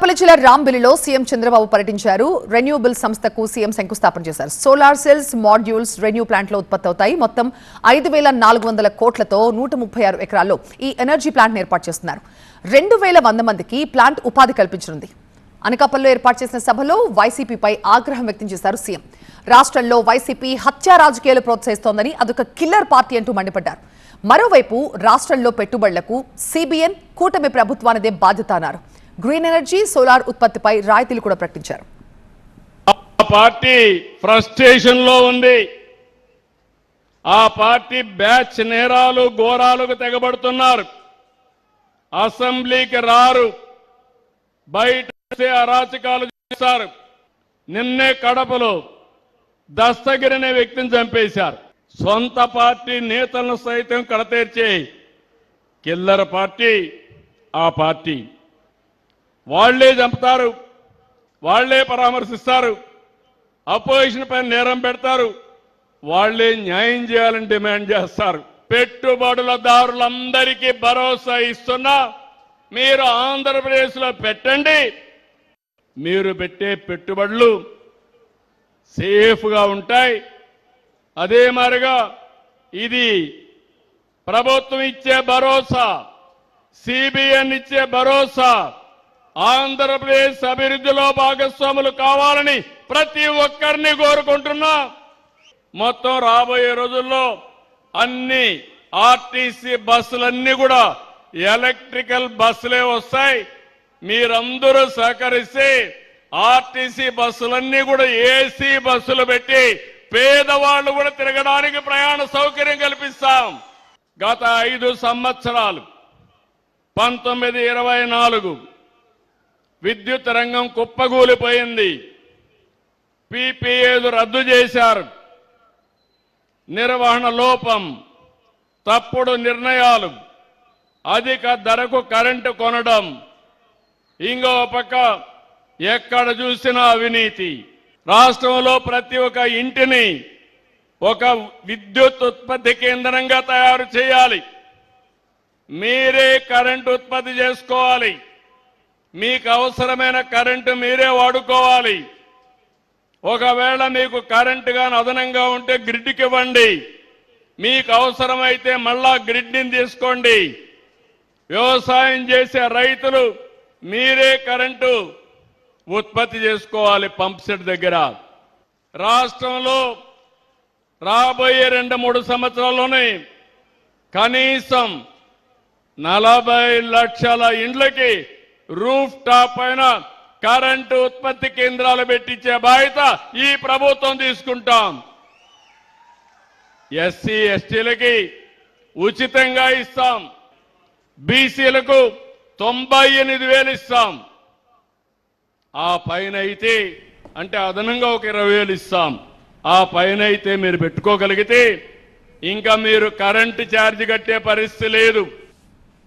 అనకాపల్లి జిల్లా రాంబిలిలో సీఎం చంద్రబాబు పర్యటించారు. రెన్యూబుల్ సంస్థకు సీఎం శంకుస్థాపన చేశారు. Solar cells, modules renew plant లో ఉత్పత్తి అవుతాయి. మొత్తం 5,400 కోట్లతో 136 ఎకరాల్లో ఈ ఎనర్జీ ప్లాంట్ ఏర్పాటు చేస్తున్నారు. 2,100 మందికి ప్లాంట్ ఉపాధి కల్పించనుంది. అనకాపల్లిలో ఏర్పాటు చేసిన సభలో వైసీపీపై ఆగ్రహం వ్యక్తం చేశారు సీఎం. రాష్ట్రంలో వైసీపీ హత్యా రాజకీయాలు ప్రోత్సహిస్తోందని అదొక కిల్లర్ పార్టీ అంటూ మండిపడ్డారు. మరోవైపు రాష్ట్రంలో పెట్టుబడులకు సిబిఎన్ కూటమి ప్రభుత్వానిదే బాధ్యత అన్నారు. గ్రీన్ ఎనర్జీ, సోలార్ ఉత్పత్తిపై రాయితీలు కూడా ప్రకటించారు. ఆ పార్టీ ఫ్రస్ట్రేషన్ లో ఉంది. ఆ పార్టీ బ్యాచ్ నేరాలు ఘోరాలకు తెగబడుతున్నారు. అసెంబ్లీకి రారు, బయట అరాచకాలు చేశారు. నిన్నే కడపలో దస్తగిరినే వ్యక్తిని చంపేశారు. సొంత పార్టీ నేతలను సైతం కడతీర్చే కిల్లర్ పార్టీ ఆ పార్టీ. వాళ్లే చంపుతారు, వాళ్లే పరామర్శిస్తారు, అపోజిషన్ పైన నేరం పెడతారు, వాళ్లే న్యాయం చేయాలని డిమాండ్ చేస్తారు. పెట్టుబడులదారులందరికీ భరోసా ఇస్తున్నా, మీరు ఆంధ్రప్రదేశ్లో పెట్టండి, మీరు పెట్టే పెట్టుబడులు సేఫ్గా ఉంటాయి. అదే మాదిరిగా ఇది ప్రభుత్వం ఇచ్చే భరోసా, సిబిఎన్ ఇచ్చే భరోసా, ఆంధ్రప్రదేశ్ అభివృద్ధిలో భాగస్వాములు కావాలని ప్రతి ఒక్కరిని కోరుకుంటున్నా. మొత్తం రాబోయే రోజుల్లో అన్ని ఆర్టీసీ బస్సులన్నీ కూడా ఎలక్ట్రికల్ బస్సులే వస్తాయి. మీరందరూ సహకరిస్తే ఆర్టీసీ బస్సులన్నీ కూడా ఏసీ బస్సులు పెట్టి పేదవాళ్లు కూడా తిరగడానికి ప్రయాణ సౌకర్యం కల్పిస్తాం. గత 5 సంవత్సరాలు 1924 విద్యుత్ రంగం కుప్పగూలిపోయింది. పీపీఏలు రద్దు చేశారు. నిర్వహణ లోపం, తప్పుడు నిర్ణయాలు, అధిక ధరకు కరెంటు కొనడం, ఇంకో పక్క ఎక్కడ చూసినా అవినీతి. రాష్ట్రంలో ప్రతి ఒక్క ఇంటిని ఒక విద్యుత్ ఉత్పత్తి కేంద్రంగా తయారు చేయాలి. మీరే కరెంటు ఉత్పత్తి చేసుకోవాలి. మీకు అవసరమైన కరెంటు మీరే వాడుకోవాలి. ఒకవేళ మీకు కరెంటు గాని అదనంగా ఉంటే గ్రిడ్కి ఇవ్వండి. మీకు అవసరమైతే మళ్ళా గ్రిడ్ని తీసుకోండి. వ్యవసాయం చేసే రైతులు మీరే కరెంటు ఉత్పత్తి చేసుకోవాలి పంప్ సెట్ దగ్గర. రాష్ట్రంలో రాబోయే 2-3 సంవత్సరాల్లోనే కనీసం 40 లక్షల ఇండ్లకి రూఫ్ టాప్ పైన కరెంటు ఉత్పత్తి కేంద్రాలు పెట్టించే బాధ్యత ఈ ప్రభుత్వం తీసుకుంటాం. ఎస్సీ ఎస్టీలకి ఉచితంగా ఇస్తాం. బీసీలకు 98,000 ఇస్తాం. ఆ పైన అయితే అంటే అదనంగా ఒక 20,000 ఇస్తాం. ఆ పైన అయితే మీరు పెట్టుకోగలిగితే ఇంకా మీరు కరెంటు ఛార్జ్ కట్టే పరిస్థితి లేదు.